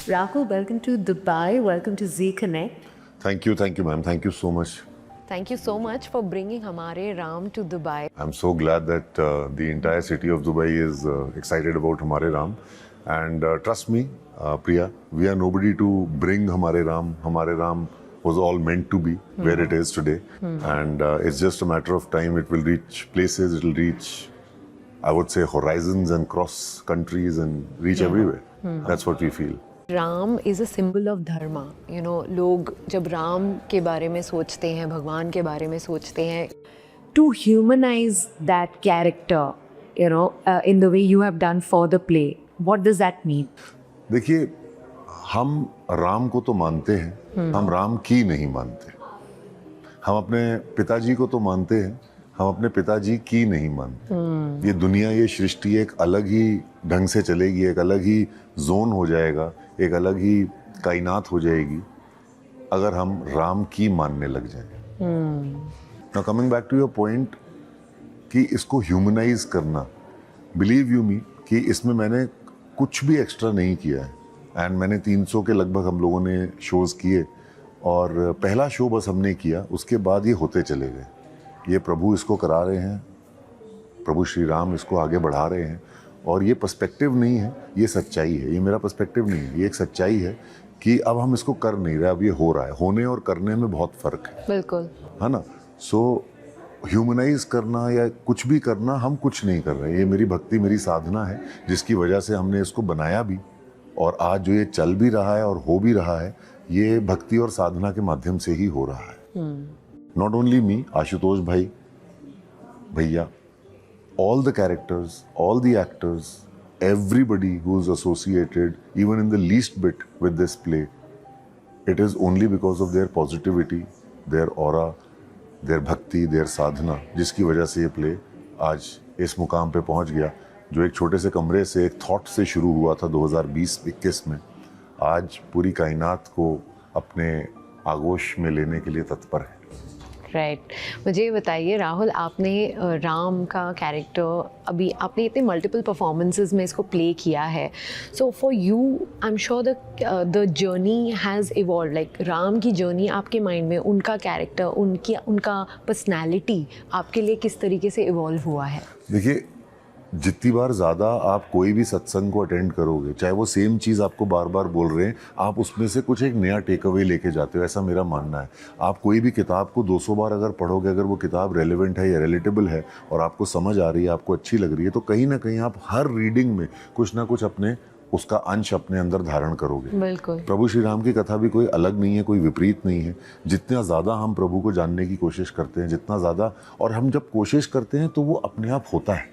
Rahul, welcome to Dubai. Welcome to Z Connect. Thank you, ma'am. Thank you so much. Thank you so much for bringing Hamare Ram to Dubai. I'm so glad that the entire city of Dubai is excited about Hamare Ram. And trust me, Priya, we are nobody to bring Hamare Ram. Hamare Ram was all meant to be where it is today. And it's just a matter of time. It will reach places, it will reach, I would say, horizons and cross countries and reach everywhere. That's what we feel. Ram is a symbol of Dharma. You know, लोग जब राम के बारे में सोचते हैं, भगवान के बारे में सोचते हैं, to humanise that character, you know, in the way you have done for the play, what does that mean? देखिए, हम राम को तो मानते हैं, हम राम की नहीं मानते. हम अपने पिताजी को तो मानते हैं, हम अपने पिताजी की नहीं मानते. ये दुनिया, ये सृष्टि एक अलग ही ढंग से चलेगी, एक अलग ही जोन हो जाएगा, एक अलग ही कायनात हो जाएगी अगर हम राम की मानने लग जाएं. Now coming back to your point कि इसको ह्यूमनाइज करना, बिलीव यू मी कि इसमें मैंने कुछ भी एक्स्ट्रा नहीं किया है. एंड मैंने 300 के लगभग हम लोगों ने शोज़ किए और पहला शो बस हमने किया, उसके बाद ये होते चले गए. ये प्रभु इसको करा रहे हैं, प्रभु श्री राम इसको आगे बढ़ा रहे हैं. और ये पर्सपेक्टिव नहीं है, ये सच्चाई है. ये मेरा पर्सपेक्टिव नहीं है, ये एक सच्चाई है कि अब हम इसको कर नहीं रहे, अब ये हो रहा है. होने और करने में बहुत फ़र्क है. बिल्कुल, है ना. सो ह्यूमनाइज करना या कुछ भी करना, हम कुछ नहीं कर रहे. ये मेरी भक्ति, मेरी साधना है, जिसकी वजह से हमने इसको बनाया भी. और आज जो ये चल भी रहा है और हो भी रहा है, ये भक्ति और साधना के माध्यम से ही हो रहा है. नॉट ओनली मी, आशुतोष भाई, भैया, all the characters, all the actors, everybody who's associated even in the least bit with this play, it is only because of their positivity, their aura, their bhakti, their sadhana, जिसकी वजह से ये play आज इस मुकाम पे पहुंच गया, जो एक छोटे से कमरे से एक थॉट से शुरू हुआ था 2020-21 में, आज पूरी कायनात को अपने आगोश में लेने के लिए तत्पर है. राइट. मुझे बताइए राहुल, आपने राम का कैरेक्टर, अभी आपने इतने मल्टीपल परफॉर्मेंसेस में इसको प्ले किया है. So for you, I am sure the journey has evolve. Like Ram की जर्नी आपके माइंड में, उनका कैरेक्टर, उनका पर्सनैलिटी आपके लिए किस तरीके से इवॉल्व हुआ है? देखिए, जितनी बार ज़्यादा आप कोई भी सत्संग को अटेंड करोगे, चाहे वो सेम चीज़ आपको बार बार बोल रहे हैं, आप उसमें से कुछ एक नया टेक अवे लेके जाते हो. ऐसा मेरा मानना है. आप कोई भी किताब को 200 बार अगर पढ़ोगे, अगर वो किताब रेलेवेंट है या रिलेटेबल है और आपको समझ आ रही है, आपको अच्छी लग रही है, तो कहीं ना कहीं आप हर रीडिंग में कुछ ना कुछ अपने उसका अंश अपने अंदर धारण करोगे. बिल्कुल. प्रभु श्री राम की कथा भी कोई अलग नहीं है, कोई विपरीत नहीं है. जितना ज़्यादा हम प्रभु को जानने की कोशिश करते हैं, जितना ज़्यादा, और हम जब कोशिश करते हैं तो वो अपने आप होता है.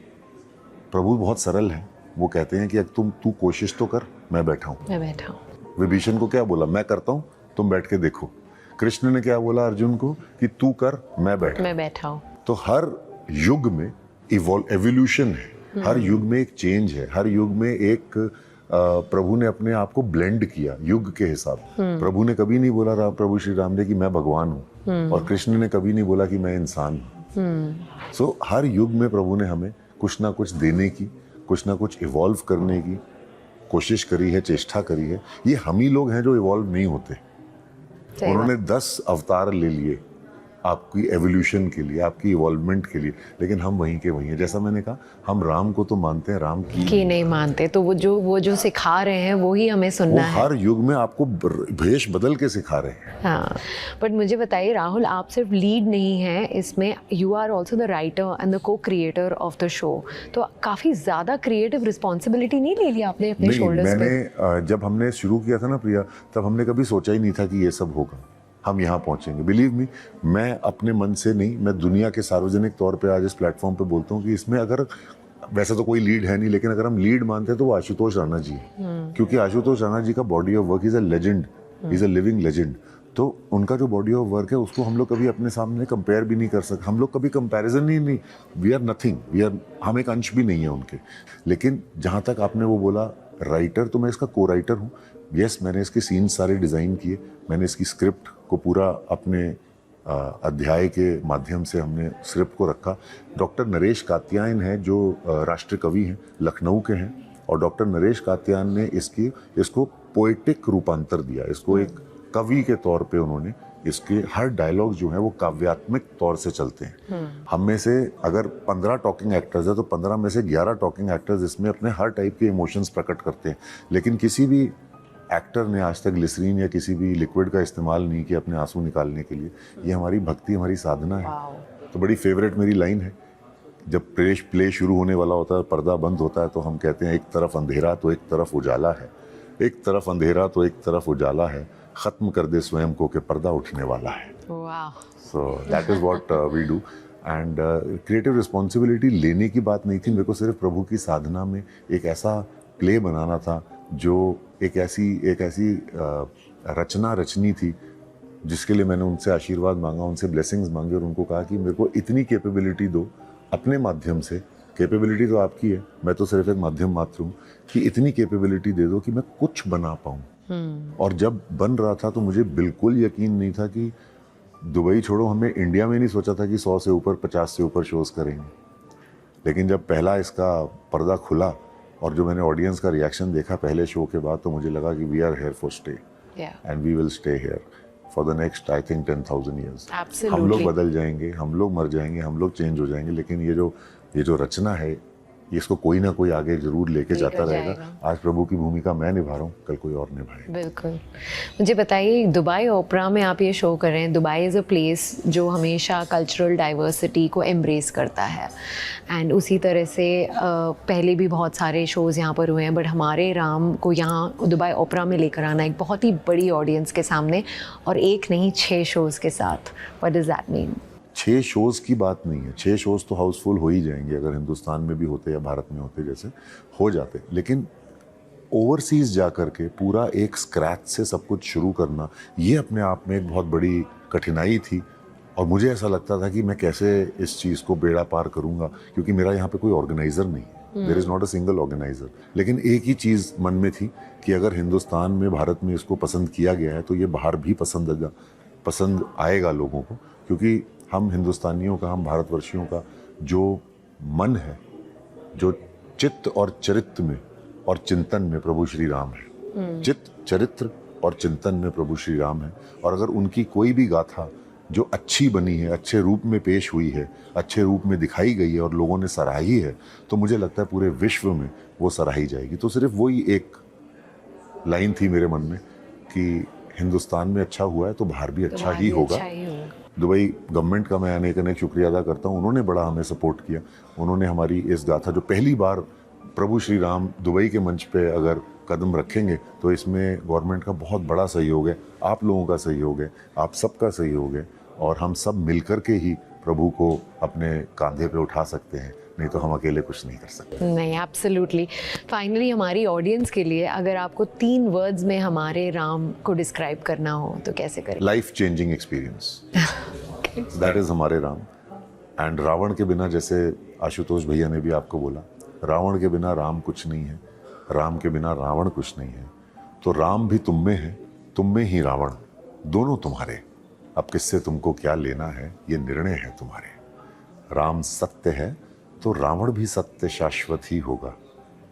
प्रभु बहुत सरल है. वो कहते हैं कि तू कोशिश तो कर, मैं बैठा हूँ. विभीषण को क्या बोला? मैं करता हूँ, तुम बैठ के देखो. कृष्ण ने क्या बोला अर्जुन को? कि तू कर, मैं बैठा हूँ. तो हर युग में एवोल्यूशन है, हर युग में एक चेंज है, हर युग में एक प्रभु ने अपने आप को ब्लेंड किया युग के हिसाब. प्रभु ने कभी नहीं बोला, प्रभु श्री राम ने, कि मैं भगवान हूँ, और कृष्ण ने कभी नहीं बोला कि मैं इंसान हूँ. सो हर युग में प्रभु ने हमें कुछ ना कुछ देने की, कुछ ना कुछ इवॉल्व करने की कोशिश करी है, चेष्टा करी है. ये हम ही लोग हैं जो इवॉल्व नहीं होते. उन्होंने 10 अवतार ले लिए आपकी एवोल्यूशन के लिए, आपकी इवॉल्वमेंट के लिए, लेकिन हम वहीं के वहीं हैं. जैसा मैंने कहा, हम राम को तो मानते हैं, राम की नहीं मानते. तो वो जो सिखा रहे हैं वो ही हमें सुनना है. हर युग में आपको भेष बदल के सिखा रहे हैं. हाँ. बट मुझे बताइए राहुल, आप सिर्फ लीड नहीं हैं इसमें, you are also the writer and the co creator of the show. तो काफ़ी ज़्यादा क्रिएटिव रिस्पॉन्सिबिलिटी नहीं ले लिया आपने अपने शोल्डर्स पे? मैंने जब हमने शुरू किया था ना प्रिया, तब हमने कभी सोचा ही नहीं था कि ये सब होगा, हम यहाँ पहुँचेंगे. बिलीव मी, मैं अपने मन से नहीं, मैं दुनिया के सार्वजनिक तौर पे आज इस प्लेटफॉर्म पे बोलता हूँ कि इसमें अगर, वैसे तो कोई लीड है नहीं, लेकिन अगर हम लीड मानते हैं तो वो आशुतोष राणा जी है. क्योंकि आशुतोष राणा जी का body of work is a legend, is a living legend. तो उनका जो बॉडी ऑफ वर्क है, उसको हम लोग कभी अपने सामने कंपेयर भी नहीं कर सकते. हम लोग कभी कंपैरिजन ही नहीं, वी आर नथिंग, हम एक अंश भी नहीं है उनके. लेकिन जहाँ तक आपने वो बोला राइटर, तो मैं इसका को राइटर हूँ. यस, मैंने इसके सीन्स सारे डिज़ाइन किए, मैंने इसकी स्क्रिप्ट को पूरा अपने अध्याय के माध्यम से हमने स्क्रिप्ट को रखा. डॉक्टर नरेश कात्यायन है जो राष्ट्रीय कवि हैं, लखनऊ के हैं, और डॉक्टर नरेश कात्यायन ने इसको पोएटिक रूपांतर दिया, इसको एक कवि के तौर पे उन्होंने, इसके हर डायलॉग जो है वो काव्यात्मक तौर से चलते हैं। हम में से अगर 15 टॉकिंग एक्टर्स है तो 15 में से 11 टॉकिंग एक्टर्स इसमें अपने हर टाइप के इमोशंस प्रकट करते हैं, लेकिन किसी भी एक्टर ने आज तक ग्लिसरीन या किसी भी लिक्विड का इस्तेमाल नहीं किया अपने आंसू निकालने के लिए। ये हमारी भक्ति, हमारी साधना है। तो बड़ी फेवरेट मेरी लाइन है, जब प्ले शुरू होने वाला होता है, पर्दा बंद होता है, तो हम कहते हैं एक तरफ अंधेरा तो एक तरफ उजाला है, एक तरफ अंधेरा तो एक तरफ उजाला है, ख़त्म कर दे स्वयं को कि पर्दा उठने वाला है। So that is what we do. And creative responsibility लेने की बात नहीं थी, मेरे को सिर्फ प्रभु की साधना में एक ऐसा प्ले बनाना था जो एक ऐसी रचना रचनी थी जिसके लिए मैंने उनसे आशीर्वाद मांगा, उनसे ब्लेसिंग्स मांगे और उनको कहा कि मेरे को इतनी कैपेबिलिटी दो अपने माध्यम से। कैपेबिलिटी तो आपकी है, मैं तो सिर्फ एक माध्यम मात्र हूँ, कि इतनी कैपेबिलिटी दे दो कि मैं कुछ बना पाऊँ। और जब बन रहा था तो मुझे बिल्कुल यकीन नहीं था कि दुबई छोड़ो, हमने इंडिया में नहीं सोचा था कि 100 से ऊपर 50 से ऊपर शोज़ करेंगे। लेकिन जब पहला इसका पर्दा खुला और जो मैंने ऑडियंस का रिएक्शन देखा पहले शो के बाद, तो मुझे लगा कि we are here for stay and we will stay here for the next I think 10,000 years. हम लोग बदल जाएंगे, हम लोग मर जाएंगे, हम लोग चेंज हो जाएंगे, लेकिन ये जो रचना है इसको कोई ना कोई आगे जरूर लेके जाता रहेगा। आज प्रभु की भूमिका मैं निभा रहा हूँ, कल कोई और निभाएगा। बिल्कुल। मुझे बताइए, दुबई ओपेरा में आप ये शो कर रहे हैं। दुबई इज़ अ प्लेस जो हमेशा कल्चरल डाइवर्सिटी को एम्ब्रेस करता है, एंड उसी तरह से पहले भी बहुत सारे शोज़ यहाँ पर हुए हैं, बट हमारे राम को यहाँ दुबई ओपेरा में लेकर आना एक बहुत ही बड़ी ऑडियंस के सामने, और एक नहीं 6 शोज़ के साथ, what does that mean? 6 shows की बात नहीं है, 6 शोज़ तो हाउसफुल हो ही जाएंगे अगर हिंदुस्तान में भी होते या भारत में होते, जैसे हो जाते। लेकिन ओवरसीज़ जा कर के पूरा एक स्क्रैच से सब कुछ शुरू करना, ये अपने आप में एक बहुत बड़ी कठिनाई थी। और मुझे ऐसा लगता था कि मैं कैसे इस चीज़ को बेड़ा पार करूँगा, क्योंकि मेरा यहाँ पे कोई ऑर्गेनाइज़र नहीं है, there is not a single organiser. लेकिन एक ही चीज़ मन में थी कि अगर हिंदुस्तान में, भारत में इसको पसंद किया गया है तो ये बाहर भी पसंद आएगा लोगों को, क्योंकि हम हिंदुस्तानियों का, हम भारतवर्षियों का जो मन है, जो चित्त और चरित्र में और चिंतन में प्रभु श्री राम है। चित्त, चरित्र और चिंतन में प्रभु श्री राम है। और अगर उनकी कोई भी गाथा जो अच्छी बनी है, अच्छे रूप में पेश हुई है, अच्छे रूप में दिखाई गई है और लोगों ने सराही है, तो मुझे लगता है पूरे विश्व में वो सराही जाएगी। तो सिर्फ वही एक लाइन थी मेरे मन में कि हिंदुस्तान में अच्छा हुआ है तो बाहर भी अच्छा ही होगा। दुबई गवर्नमेंट का मैं अनेक शुक्रिया अदा करता हूँ, उन्होंने बड़ा हमें सपोर्ट किया। उन्होंने हमारी इस गाथा, जो पहली बार प्रभु श्री राम दुबई के मंच पे अगर कदम रखेंगे, तो इसमें गवर्नमेंट का बहुत बड़ा सहयोग है, आप लोगों का सहयोग है, आप सबका सहयोग है, और हम सब मिलकर के ही प्रभु को अपने कंधे पे उठा सकते हैं, नहीं तो हम अकेले कुछ नहीं कर सकते। नहीं, एब्सोल्युटली। फाइनली हमारी ऑडियंस के लिए अगर आपको 3 वर्ड्स में हमारे राम को डिस्क्राइब करना हो तो कैसे करें? Life changing experience, that is हमारे राम। एंड रावण के बिना, जैसे आशुतोष भैया ने भी आपको बोला, रावण के बिना राम कुछ नहीं है, राम के बिना रावण कुछ नहीं है। तो राम भी तुम में है, तुम में ही रावण, दोनों तुम्हारे। अब किससे तुमको क्या लेना है, ये निर्णय है तुम्हारे। राम सत्य है तो रावण भी सत्य शाश्वत ही होगा,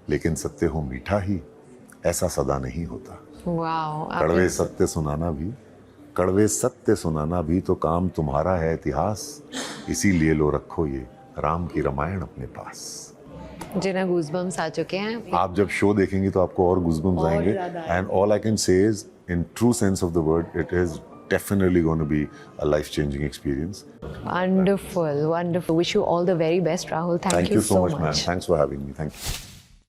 लेकिन सत्य हो मीठा ही, ऐसा सदा नहीं होता। कड़वे सत्य सुनाना भी तो काम तुम्हारा है इतिहास, इसीलिए लो रखो ये राम की रामायण अपने पास। जिन्हें गूज़बम्स आ चुके हैं। आप जब शो देखेंगी तो आपको और गूज़बम्स आएंगे। And all I can say is, in true sense of the word, it is definitely going to be a life-changing experience. Wonderful. Wish you all the very best, Rahul. Thank you so much, man. Thanks for having me. Thank you.